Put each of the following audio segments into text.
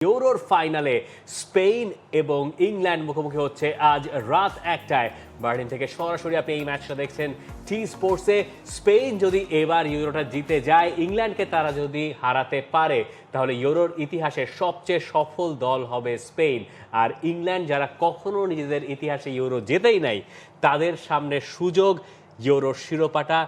ইউরোর ফাইনালে স্পেন এবং ইংল্যান্ড মুখোমুখি হচ্ছে আজ রাত 1টায়। বার্লিন থেকে সরাসরি আপনি এই ম্যাচটা দেখছেন টি স্পোর্টসে। স্পেন যদি এবার ইউরোটা জিতে যায়, ইংল্যান্ডকে তারা যদি হারাতে পারে, তাহলে ইউরোর ইতিহাসে সবচেয়ে সফল দল হবে স্পেন। আর ইংল্যান্ড যারা কখনো নিজেদের ইতিহাসে ইউরো জেতেই নাই, তাদের সামনে সুযোগ ইউরোর শিরোপাটা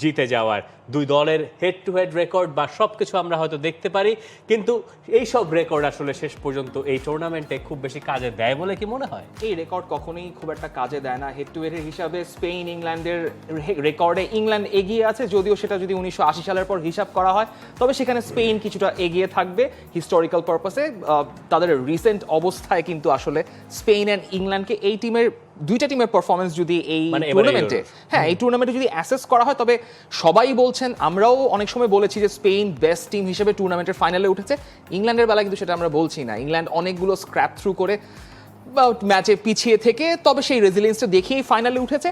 জিতে যাওয়ার। দুই দলের হেড টু হেড রেকর্ড বা সব কিছু আমরা হয়তো দেখতে পারি, কিন্তু এই সব রেকর্ড আসলে শেষ পর্যন্ত এই টুর্নামেন্টে খুব বেশি কাজে দেয় বলে কি মনে হয়? এই রেকর্ড কখনোই খুব একটা কাজে দেয় না। হেড টু হেড হিসাবে স্পেন ইংল্যান্ডের রেকর্ডে ইংল্যান্ড এগিয়ে আছে, যদিও সেটা যদি 1980 সালের পর হিসাব করা হয়, তবে সেখানে স্পেন কিছুটা এগিয়ে থাকবে হিস্টোরিক্যাল পারপাসে। তাদের রিসেন্ট অবস্থায় কিন্তু আসলে স্পেন অ্যান্ড ইংল্যান্ডকে এই দুইটা টিমের পারফরমেন্স যদি এই টুর্নামেন্টে যদি অ্যাসেস করা হয়, তবে সবাই বলছেন, আমরাও অনেক সময় বলেছি যে স্পেন বেস্ট টিম হিসেবে টুর্নামেন্টের ফাইনালে উঠেছে। ইংল্যান্ডের বেলা কিন্তু সেটা আমরা বলছি না। ইংল্যান্ড অনেকগুলো স্ক্র্যাপ থ্রু করে ম্যাচে পিছিয়ে থেকে তবে সেই রেজিলিয়েন্সটা দেখিয়েই ফাইনালে উঠেছে।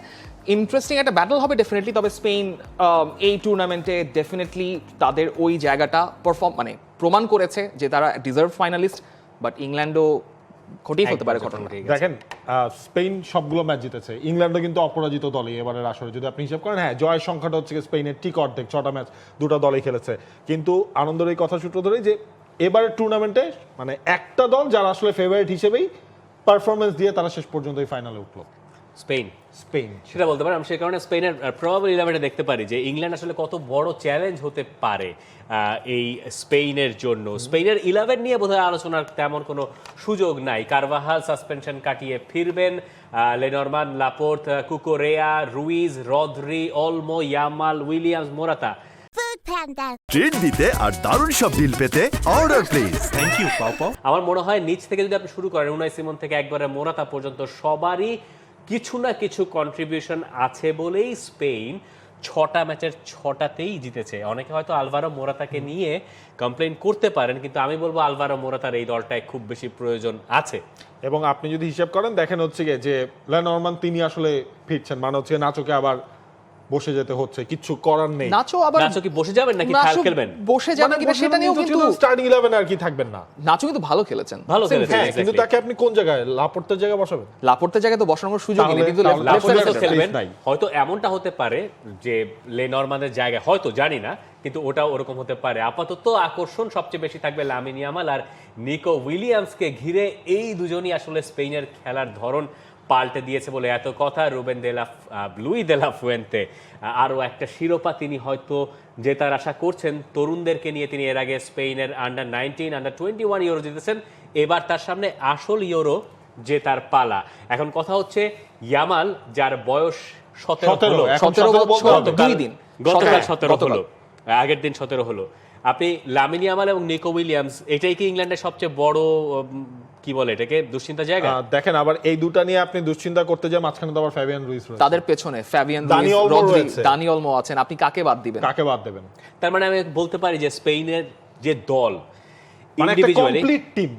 ইন্টারেস্টিং একটা ব্যাটল হবে ডেফিনেটলি। তবে স্পেন এই টুর্নামেন্টে ডেফিনেটলি তাদের ওই জায়গাটা প্রমাণ করেছে যে তারা ডিজার্ভ ফাইনালিস্ট। বাট ইংল্যান্ডও ঘটেই হতে পারে ঘটনা। দেখেন, স্পেন সবগুলো ম্যাচ জিতেছে, ইংল্যান্ডও কিন্তু অপরাজিত দলই এবারের আসরে যদি আপনি হিসাব করেন। হ্যাঁ, জয়ের সংখ্যাটা হচ্ছে স্পেনের ঠিক অর্ধেক, 6টা ম্যাচ 2টা দলই খেলেছে। কিন্তু আনন্দের এই কথা সূত্র ধরেই যে এবারের টুর্নামেন্টে একটা দল যারা আসলে ফেভারিট হিসেবেই পারফরমেন্স দিয়ে তারা শেষ পর্যন্ত এই ফাইনালে উঠলো, স্পেন সেটা বলতে পারি। আমি সেই কারণে স্পেনের প্রবাবল 11 দেখতে পারি যে ইংল্যান্ড আসলে কত বড় চ্যালেঞ্জ হতে পারে এই স্পেনের জন্য। স্পেনের 11 নিয়ে বোধহয় আলোচনার তেমন কোনো সুযোগ নাই। কারভাহাল সাসপেনশন কাটিয়ে ফিরবেন, Le Normand, Laporte, Cucurella, Ruiz, Rodri, Olmo, Yamal, Williams, Morata. Treat দিতে আর দারুণ সব ডিল পেতে অর্ডার প্লিজ। থ্যাংক ইউ পাপা। আমার মনে হয় নিচ থেকে যদি আপনি শুরু করেন, উনাই সিমন থেকে একবারে মোরাতা পর্যন্ত, সবারই কিছু না কিছু কন্ট্রিবিউশন আছে বলেই স্পেন 6টা ম্যাচের 6টাতেই জিতেছে। অনেকে হয়তো আলভারো মোরাতাকে নিয়ে কমপ্লেইন করতে পারেন, কিন্তু আমি বলবো আলভারো মোরাতার এই দলটায় খুব বেশি প্রয়োজন আছে। এবং আপনি যদি হিসাব করেন, দেখেন হচ্ছে যে লেনরমান তিনি আসলে ফিরছেন, মানে হচ্ছে নাচোকে আবার বসে যেতে হচ্ছে, কিছু করার নেই। নাচো কি বসে যাবেন নাকি খেলবেন? বসে যাবেন কিনা সেটা নিয়েও কিন্তু স্টার্টিং 11 আর কি থাকবেন না। নাচো কিন্তু ভালো খেলেছেন, কিন্তু তাকে আপনি কোন জায়গায়, লাপোর্তের জায়গায় বসাবেন? লাপোর্তের জায়গায় তো বসানোর সুযোগ নেই, কিন্তু লাপোর্তে খেলবেন। হয়তো এমনটা হতে পারে যে লেনরমানের জায়গায়, হয়তো জানি না, কিন্তু ওটাও ওরকম হতে পারে। আপাতত আকর্ষণ সবচেয়ে বেশি থাকবে লামিন ইয়ামাল আর নিকো উইলিয়ামসকে ঘিরে। এই দুজনই আসলে স্পেনের খেলার ধরন পাল্টে দিয়েছে বলে এত কথা। লুই দে লা ফুয়েন্তে আরও একটা শিরোপা তিনি হয়তো জেতার আশা করছেন তরুণদেরকে নিয়ে। তিনি এর আগে স্পেনের আন্ডার-19, আন্ডার-21 ইউরো জিতেছেন। এবার তার সামনে আসল ইউরো জেতার পালা। এখন কথা হচ্ছে ইয়ামাল, যার বয়স 17 হলো, গতকাল 17 হলো, আগের দিন 17 হলো। আপনি লামিন ইয়ামাল এবং নিকো উইলিয়ামস, এটাই কি ইংল্যান্ডের সবচেয়ে বড় কি বলে এটাকে দুশ্চিন্তা জায়গা? দেখেন, আবার এই দুটা নিয়ে আপনি দুশ্চিন্তা করতে যান, মাঝখানে তো আবার ফ্যাবিয়ান রুইস রয়েছে, তাদের পেছনে ফ্যাবিয়ান রুইস, রদ্রি, দানি অলমো আছেন। আপনি কাকে বাদ দিবেন? তার মানে আমি বলতে পারি যে স্পেনের যে দল ইন্ডিভিজুয়ালি কমপ্লিট টিম,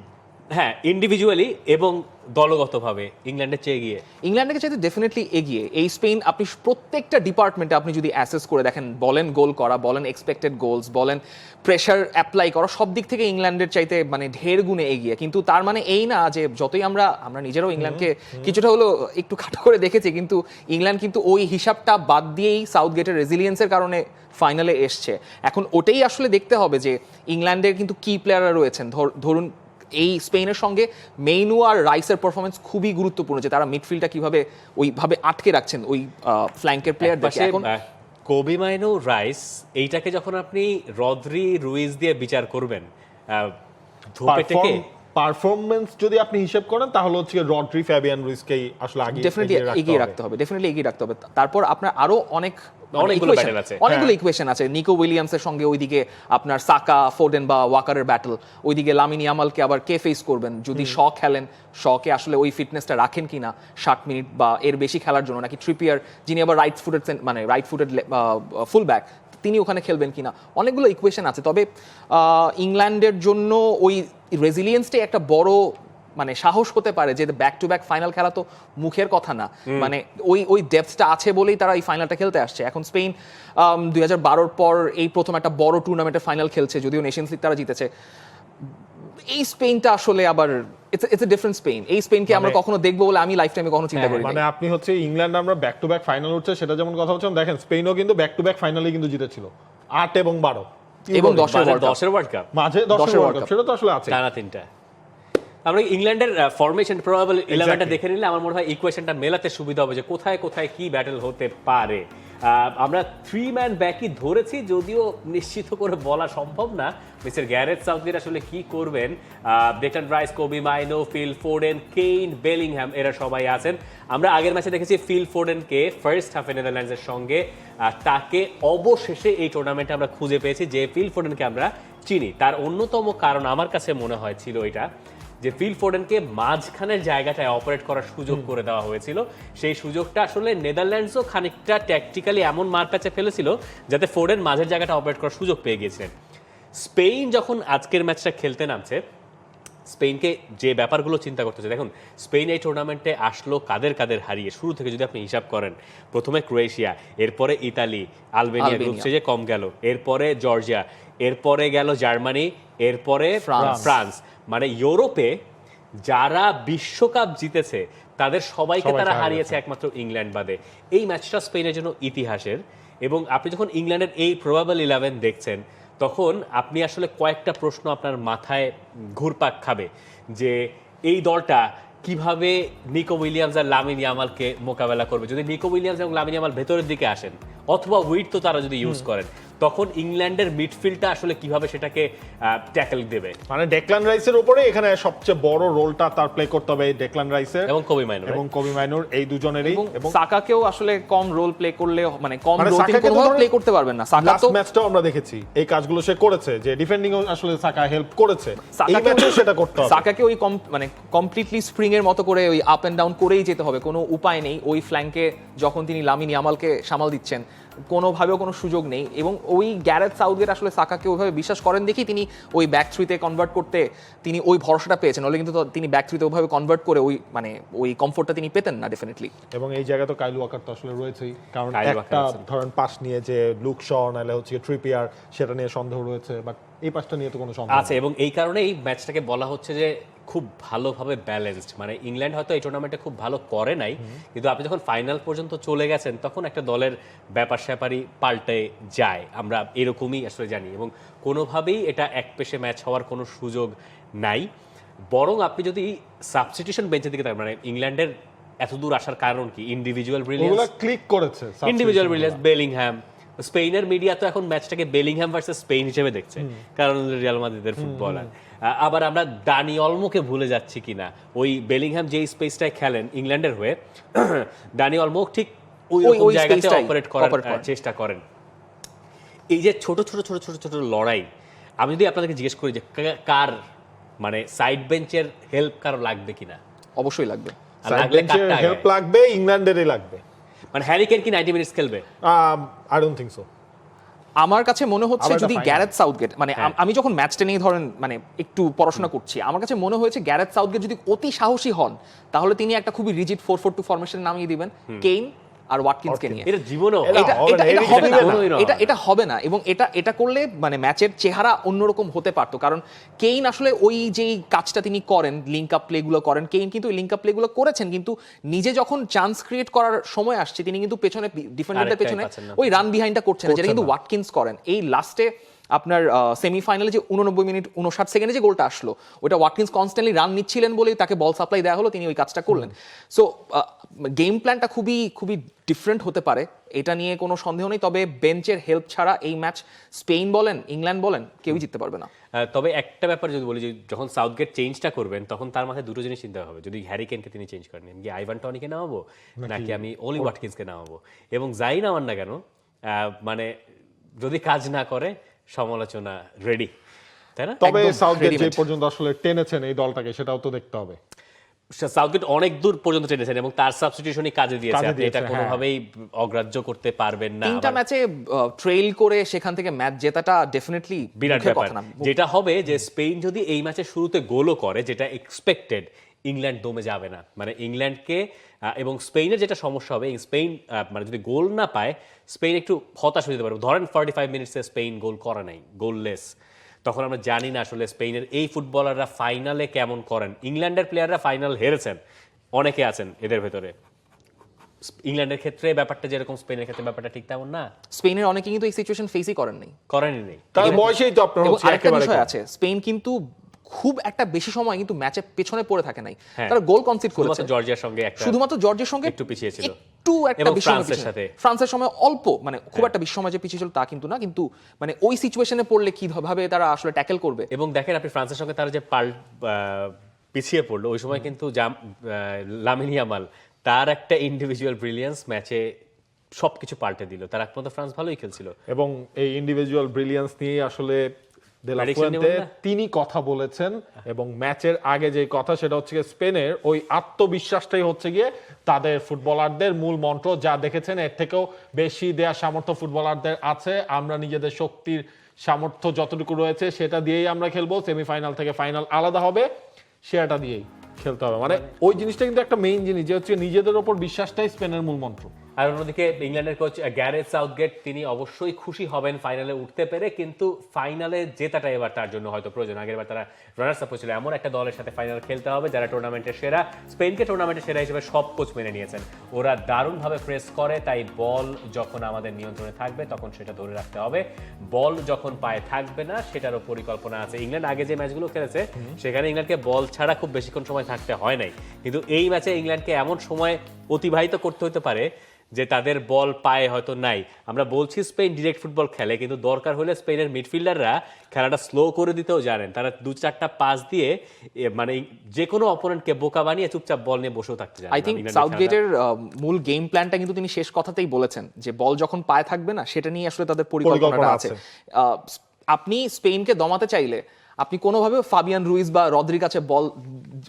হ্যাঁ ইন্ডিভিজুয়ালি এবং দলগতভাবে ইংল্যান্ডের চেয়ে এগিয়ে, ইংল্যান্ডের চাইতে ডেফিনেটলি এগিয়ে এই স্পেন। আপনি প্রত্যেকটা ডিপার্টমেন্টে আপনি যদি অ্যাসেস করে দেখেন, বলেন গোল করা, বলেন এক্সপেক্টেড গোলস, বলেন প্রেশার অ্যাপ্লাই করা, সব দিক থেকে ইংল্যান্ডের চাইতে ঢের গুণে এগিয়ে। কিন্তু তার মানে এই না যে যতই আমরা নিজেরাও ইংল্যান্ডকে কিছুটা হলো একটু খাটো করে দেখেছি, কিন্তু ইংল্যান্ড কিন্তু ওই হিসাবটা বাদ দিয়েই সাউথগেটের রেজিলিয়েন্সের কারণে ফাইনালে এসছে। এখন ওটাই আসলে দেখতে হবে যে ইংল্যান্ডের কিন্তু কি প্লেয়াররা রয়েছেন। ধরুন এই স্পেনের সঙ্গে মেইনু আর রাইসের পারফরমেন্স খুবই গুরুত্বপূর্ণ, যে তারা মিডফিল্ডটা কিভাবে ওইভাবে আটকে রাখছেন ওই ফ্ল্যাঙ্কের প্লেয়ার দেখে। এখন কোবি মাইনো, রাইস, এইটাকে যখন আপনি রদ্রি, রুইজ দিয়ে বিচার করবেন, পারফরম্যান্স যদি আপনি হিসাব করেন, তাহলে হচ্ছে রদ্রি, ফ্যাবিয়ান রুইসকেই আসলে ডেফিনেটলি এগিয়ে রাখতে হবে। তারপর আপনার আরো অনেকগুলো ইকুয়েশন আছে। নিকো উইলিয়ামসের সঙ্গে ওইদিকে আপনার সাকা, ফোডেন বা ওয়াকারের ব্যাটল, ওইদিকে লামিন ইয়ামালকে আবার কে ফেস করবেন যদি খেলেন, শকে আসলে ওই ফিটনেসটা রাখেন কিনা 60 মিনিট বা এর বেশি খেলার জন্য, নাকি ট্রিপিয়ার যিনি আবার রাইট ফুটেড ফুল ব্যাক, তিনি ওখানে খেলবেন কিনা। অনেকগুলো ইকুয়েশন আছে। তবে ইংল্যান্ডের জন্য ওই রেজিলিয়েন্সটাই একটা বড় সাহস হতে পারে, যে ব্যাক টু ব্যাক ফাইনাল খেলা তো মুখের কথা না। ওই ডেপথটা আছে বলেই তারা এই ফাইনালটা খেলতে আসছে। এখন স্পেন 2012 পর এই প্রথম একটা বড় টুর্নামেন্টের ফাইনাল খেলছে, যদিও নেশনস লিগ তারা জিতেছে। এই স্পেনটা আসলে আবার ইটস এ ডিফারেন্ট স্পেন। এই স্পেনকে আমরা কখনো দেখবো বলে আমি লাইফ টাইমে কখনো চিন্তা করি মানে আপনি হচ্ছে ইংল্যান্ড আমরা ব্যাক টু ব্যাক ফাইনাল উঠছে সেটা যেমন কথা হচ্ছে, দেখেন স্পেনও কিন্তু ব্যাক টু ব্যাক ফাইনালে কিন্তু জিতেছিল 8 এবং 12 এবং 10 ওয়ার্ল্ড কাপ মাঝে 10 ওয়ার্ল্ড কাপ, সেটা তো আসলে আছে টানা 3টা। আমরা ইংল্যান্ডের ফরমেশন প্রবাবল 11টা দেখে নিলে আমার মনে হয় ইকুয়েশনটা মেলাতে সুবিধা হবে যে কোথায় কোথায় কি ব্যাটল হতে পারে। আমরা 3 ম্যান ব্যাকই ধরেছি, যদিও নিশ্চিত করে বলা সম্ভব না মিস্টার গ্যারেথ সাউথগেট আসলে কি করবেন। Declan Rice, Kobbie Mainoo, Phil Foden, Kane, Bellingham এরা সবাই আছেন। আমরা আগের ম্যাচে দেখেছি ফিল ফোডেনকে ফার্স্ট হাফে নেদারল্যান্ডসের সঙ্গে, তাকে অবশেষে এই টুর্নামেন্টে আমরা খুঁজে পেয়েছি যে ফিল ফোডেনকে আমরা চিনি। তার অন্যতম কারণ আমার কাছে মনে হয় ছিল এটা যে ফিল ফোডেনকে মাঝখানের জায়গাটায় অপারেট করার সুযোগ করে দেওয়া হয়েছিল। সেই সুযোগটা আসলে নেদারল্যান্ডসও খানিকটা ট্যাকটিক্যালি এমন মার প্যাচে ফেলেছিল যাতে ফোডেন মাঝের জায়গাটা অপারেট করার সুযোগ পেয়ে গিয়েছিলেন। স্পেন যখন আজকের ম্যাচটা খেলতে নামছে, স্পেনকে যে ব্যাপারগুলো চিন্তা করতেছে, দেখুন স্পেন এই টুর্নামেন্টে আসলো কাদের কাদের হারিয়ে। শুরু থেকে যদি আপনি হিসাব করেন, প্রথমে ক্রোয়েশিয়া, এরপরে ইতালি, আলবেনিয়া গ্রুপ স্টেজে কম গেল, এরপরে জর্জিয়া, এরপরে গেল জার্মানি, এরপরে ফ্রান্স। মানে ইউরোপে যারা বিশ্বকাপ জিতেছে তাদের সবাইকে তারা হারিয়েছে একমাত্র ইংল্যান্ড বাদে। এই ম্যাচটা স্পেনের জন্য ইতিহাসের। এবং আপনি যখন ইংল্যান্ডের এই প্রবাবল 11 দেখছেন, তখন আপনি আসলে কয়েকটা প্রশ্ন আপনার মাথায় ঘুরপাক খাবে যে এই দলটা কিভাবে নিকো উইলিয়ামস আর লামিন ইয়ামালকে মোকাবেলা করবে। যদি নিকো উইলিয়ামস এবং লামিন ইয়ামাল ভেতরের দিকে আসেন, অথবা উইড তো তারা যদি ইউজ করেন, তখন ইংল্যান্ডের মিডফিল্ডটা আসলে কিভাবে সেটাকে ট্যাকল দেবে। মানে ডেকলান রাইসের উপরে এখানে সবচেয়ে বড় রোলটা তার প্লে করতে হবে ডেকলান রাইসের এবং কোবি মাইনোর এই দুজনেরই। এবং সাকাকেও আসলে কম রোল প্লে করলে, মানে কম রোল তিনি কোনোভাবে প্লে করতে পারবেন না। সাকা তো ম্যাচটাও আমরা দেখেছি এই কাজগুলো সে করেছে, যে ডিফেন্ডিং ও আসলে সাকা হেল্প করেছে, এই ম্যাচেও সেটা করতে হবে। সাকাকে ওই মানে কমপ্লিটলি স্প্রিং এর মতো করে ওই আপ এন্ড ডাউন করেই যেতে হবে, কোনো উপায় নেই। ওই ফ্ল্যাঙ্কে যখন তিনি লামিন ইয়ামালকে সামাল দিচ্ছেন, কোনোভাবেও কোনো সুযোগ নেই। এবং ওই গ্যারেথ সাউথগেট আসলে সাকাকে ওইভাবে বিশ্বাস করেন দেখি তিনি ওই ব্যাক থ্রিতে কনভার্ট করতে তিনি ওই ভরসাটা পেয়েছেন। নাহলে কিন্তু তিনি ব্যাক থ্রিতে ওইভাবে কনভার্ট করে ওই মানে ওই কমফোর্টটা তিনি পেতেন না ডেফিনেটলি। এবং এই জায়গায় তো কাইল ওয়াকার তো আসলে রয়েছেই, কারণ একটা ধরেন পাস নিয়ে যে লুক শ নাহলে হচ্ছে ট্রিপিয়ার, সেটা নিয়ে সন্দেহ রয়েছে, বাট এই পাসটা নিয়ে তো কোনো সন্দেহ আছে। এবং এই কারণে এই ম্যাচটাকে বলা হচ্ছে যে খুব ভালোভাবে ব্যালেন্সড। মানে ইংল্যান্ড হয়তো এই টুর্নামেন্টে খুব ভালো করে নাই, কিন্তু আপনি যখন ফাইনাল পর্যন্ত চলে গেছেন তখন একটা দলের ব্যাপার স্যাপারই পাল্টে যায়, আমরা এরকমই আসলে জানি। এবং কোনোভাবেই এটা একপেশে ম্যাচ হওয়ার কোনো সুযোগ নাই। বরং আপনি যদি সাবস্টিটিউশন বেঞ্চের দিকে তাকান, মানে ইংল্যান্ডের এত দূর আসার কারণ কি? ইন্ডিভিজুয়াল ব্রিলিয়ান্স, ক্লিক করেছে ইন্ডিভিজুয়াল ব্রিলিয়ান্স, বেলিংহ্যাম। স্পেনের মিডিয়া তো এখন ম্যাচটাকে বেলিংহ্যাম ভার্সেস স্পেন হিসেবে দেখছে, কারণ রিয়াল মাদ্রিদের ফুটবলার। আবার আমরা দানি অলমোকে ভুলে যাচ্ছি কিনা, ওই বেলিংহ্যাম যেই স্পেসটায় খেলেন ইংল্যান্ডের হয়ে, দানি অলমো ঠিক ওই জায়গাতে অপারেট করার চেষ্টা করেন। এই যে ছোট ছোট ছোট ছোট ছোট লড়াই, আমি যদি আপনাদেরকে জিজ্ঞেস করি যে কার মানে সাইড বেঞ্চের হেল্প কারো লাগবে কিনা? অবশ্যই লাগবে, হেল্প লাগবে, ইংল্যান্ডেরই লাগবে। মানে হ্যারি কেন কি 90 মিনিটস খেলবে? I don't think so. আমার কাছে মনে হচ্ছে যদি গ্যারেথ সাউথগেট, মানে আমি যখন ম্যাচটা নিয়ে ধরেন মানে একটু পড়াশোনা করছি, আমার কাছে মনে হয়েছে গ্যারেথ সাউথগেট যদি অতি সাহসী হন, তাহলে তিনি একটা খুবই রিজিড 4-4-2 ফরমেশন নামিয়ে দিবেন কেইন আর ওয়াটকিন্সকে নিয়ে। এটা জীবনও এটা হবে না। এবং এটা করলে মানে ম্যাচের চেহারা অন্যরকম হতে পারতো। কারণ কেইন আসলে ওই যেই কাজটা তিনি করেন, লিঙ্ক আপ প্লেগুলো করেন, কেইন কিন্তু লিঙ্ক আপ প্লেগুলো করেছেন, কিন্তু নিজে যখন চান্স ক্রিয়েট করার সময় আসছে তিনি কিন্তু পেছনে ডিফেন্ডারদের পেছনে ওই রান বিহাইন্ডটা করছেন না, যেটা কিন্তু ওয়াটকিন্স করেন। এই লাস্টে আপনার সেমিফাইনালে যে 89 মিনিট 59 সেকেন্ডে যে গোলটা আসলো, ওটা ওয়াটকিন্স কনস্ট্যান্টলি রান নিচ্ছিলেন বলেই তাকে বল সাপ্লাই দেওয়া হলো, তিনি ওই কাজটা করলেন। সো গেম প্ল্যানটা খুবই খুবই ডিফারেন্ট হতে পারে, এটা নিয়ে কোনো সন্দেহ নেই। তবে বেঞ্চের হেল্প ছাড়া এই ম্যাচ স্পেন বলেন ইংল্যান্ড বলেন কেউই জিততে পারবে না। তবে একটা ব্যাপার যদি বলি, যে যখন সাউথগেট চেঞ্জটা করবেন তখন তার মাথায় দুটো জিনিস চিন্তা হবে। যদি হ্যারি কেনকে তিনি চেঞ্জ করেন, আমি কি আইভান টনিকে নামাবো নাকি আমি ওলি ওয়াটকিন্সকে নামাবো? এবং যাই নামান না কেন, মানে যদি কাজ না করে সমালোচনা রেডি, তাই না? তবে সাউথগেট যে পর্যন্ত আসলে টেনেছেন এই দলটাকে, সেটাও তো দেখতে হবে। সাউথগেট অনেক দূর পর্যন্ত টেনেছেন এবং তার সাবস্টিটিউশনই কাজে দিয়েছে, আপনি এটা কোনোভাবেই অগ্রাহ্য করতে পারবেন না। তিনটা ম্যাচে ট্রেইল করে সেখান থেকে ম্যাচ জেতাটা ডেফিনেটলি বিরাট ব্যাপার। যেটা হবে যে স্পেন যদি এই ম্যাচের শুরুতে গোলও করে, যেটা এক্সপেক্টেড, ইংল্যান্ড দমে যাবে না। মানে ইংল্যান্ডকে এবং স্পেনের যেটা সমস্যা হবে, স্পেন মানে যদি গোল না পায়, স্পেন একটু হতাশ হয়ে যেতে পারে। ধরেন 45 মিনিটসে স্পেন গোল করা নাই, গোললেস, তখন আমরা জানি না আসলে স্পেনের এই ফুটবলাররা ফাইনালে কেমন করেন। ইংল্যান্ডের প্লেয়াররা ফাইনাল হেরেছেন, অনেকে আছেন এদের ভেতরে। ইংল্যান্ডের ক্ষেত্রে ব্যাপারটা যেরকম স্পেনের ক্ষেত্রে ব্যাপারটা ঠিক তেমন না, স্পেনের অনেকে কিন্তু এই সিচুয়েশন ফেসই করেন নাই। করেনি নেই। তার বয়সেই তো আপনার এবং হচ্ছে আরেকটা একেবারে বিষয় কম। আছে, স্পেন কিন্তু খুব একটা বেশি সময় কিন্তু ম্যাচে পেছনে পড়ে থাকে নাই, হ্যাঁ। তারা গোল কনসিড করেছে শুধুমাত্র জর্জিয়ার সঙ্গে একটা শুধুমাত্র জর্জিয়ার সঙ্গে একটু পিছিয়ে ছিল। একটু একটা এবং বেশি সময় ফ্রান্সের পিছিয়ে। সাথে। ফ্রান্সের সময় অল্প, মানে খুব একটা বেশি সময় যে পিছিয়ে ছিল তা কিন্তু না, কিন্তু মানে ওই সিচুয়েশনে পড়লে কিভাবে তারা আসলে ট্যাকেল করবে। এবং দেখেন আপনি ফ্রান্সের সঙ্গে তারা যে পিছিয়ে পড়লো ওই সময় কিন্তু লামিন ইয়ামাল তার একটা ইন্ডিভিজুয়াল ব্রিলিয়ান্স ম্যাচে সবকিছু পাল্টে দিল। তার এক পর্যন্ত ফ্রান্স ভালোই খেলছিল। এবং এই ইন্ডিভিজুয়াল ব্রিলিয়ান্স নিয়ে আসলে দে লা Prediction ফুয়েন্তে নেবেন না? তিনি কথা বলেছেন, এবং ম্যাচের আগে যে কথা সেটা হচ্ছে গিয়ে স্পেনের ওই আত্মবিশ্বাসটাই হচ্ছে গিয়ে তাদের ফুটবলারদের মূল মন্ত্র। যা দেখেছেন এর থেকেও বেশি দেওয়ার সামর্থ্য ফুটবলারদের আছে, আমরা নিজেদের শক্তির সামর্থ্য যতটুকু রয়েছে সেটা দিয়েই আমরা খেলবো, সেমিফাইনাল থেকে ফাইনাল আলাদা হবে সেটা দিয়েই খেলতে হবে। মানে ওই জিনিসটা কিন্তু একটা মেইন জিনিস, যে হচ্ছে নিজেদের ওপর বিশ্বাসটাই স্পেনের মূল মন্ত্র। আর অন্যদিকে ইংল্যান্ডের কোচ গ্যারেথ সাউথগেট তিনি অবশ্যই খুশি হবেন ফাইনালে উঠতে পেরে, কিন্তু ফাইনালে জেতাটা এবার তার জন্য হয়তো প্রয়োজন। আগেরবার তারা রানার্স আপ হয়েছিল, এমন একটা দলের সাথে ফাইনাল খেলতে হবে যারা টুর্নামেন্টের সেরা। স্পেনকে টুর্নামেন্টের সেরা হিসেবে সব কোচ মেনে নিয়েছেন, ওরা দারুণভাবে প্রেস করে, তাই বল যখন আমাদের নিয়ন্ত্রণে থাকবে তখন সেটা ধরে রাখতে হবে, বল যখন পায়ে থাকবে না সেটারও পরিকল্পনা আছে। ইংল্যান্ড আগে যে ম্যাচগুলো খেলেছে সেখানে ইংল্যান্ডকে বল ছাড়া খুব বেশিক্ষণ সময় থাকতে হয় নাই, কিন্তু এই ম্যাচে ইংল্যান্ডকে এমন সময় অতিবাহিত করতে হতে পারে যে তাদের বল পায়ে হয়তো নাই। আমরা বলছি স্পেন ডিরেক্ট ফুটবল খেলে, কিন্তু দরকার হলে স্পেনের মিডফিল্ডাররা খেলাটা স্লো করে দিতেও জানেন। তারা 2-4টা পাস দিয়ে মানে যে কোনো অপোনেন্টকে বোকা বানিয়ে চুপচাপ বল নিয়ে বসেও থাকতে জানেন। আই থিঙ্ক সাউথগেটের মূল গেম প্ল্যানটা কিন্তু তিনি শেষ কথাতেই বলেছেন, যে বল যখন পায়ে থাকবে না সেটা নিয়ে আসলে তাদের পরিকল্পনাটা আছে। আপনি স্পেনকে দমাতে চাইলে আপনি কোনোভাবে ফাবিয়ান রুইজ বা রদ্রির কাছে বল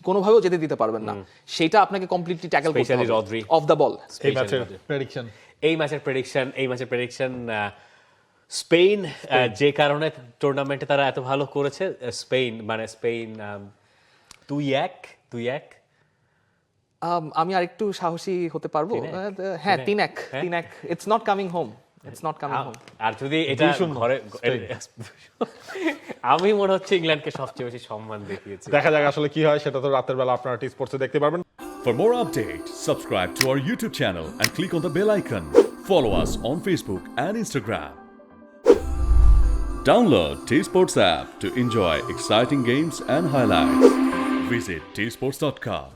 কোনোভাবেও যেতে দিতে পারবেন না, সেটা আপনাকে কমপ্লিটলি ট্যাকল করতে হবে রদ্রি অফ দ্য বল। এই ম্যাচের প্রেডিকশন, এই ম্যাচের প্রেডিকশন স্পেন যে কারণে টুর্নামেন্টে তারা এত ভালো করেছে, স্পেন 2-1। আমি আরেকটু সাহসী হতে পারবো, হ্যাঁ 3-1। It's not coming home, it's not coming home. আর যদি এটা ঘরে আমি মনে হচ্ছে ইংল্যান্ডকে সবচেয়ে বেশি সম্মান দেখিয়েছে। দেখা যাক আসলে কি হয়, সেটা তো রাতের বেলা আপনারা টি স্পোর্টসে দেখতে পারবেন। For more updates, subscribe to our YouTube channel and click on the bell icon. Follow us on Facebook and Instagram. Download T-Sports app to enjoy exciting games and highlights. Visit tsports.com.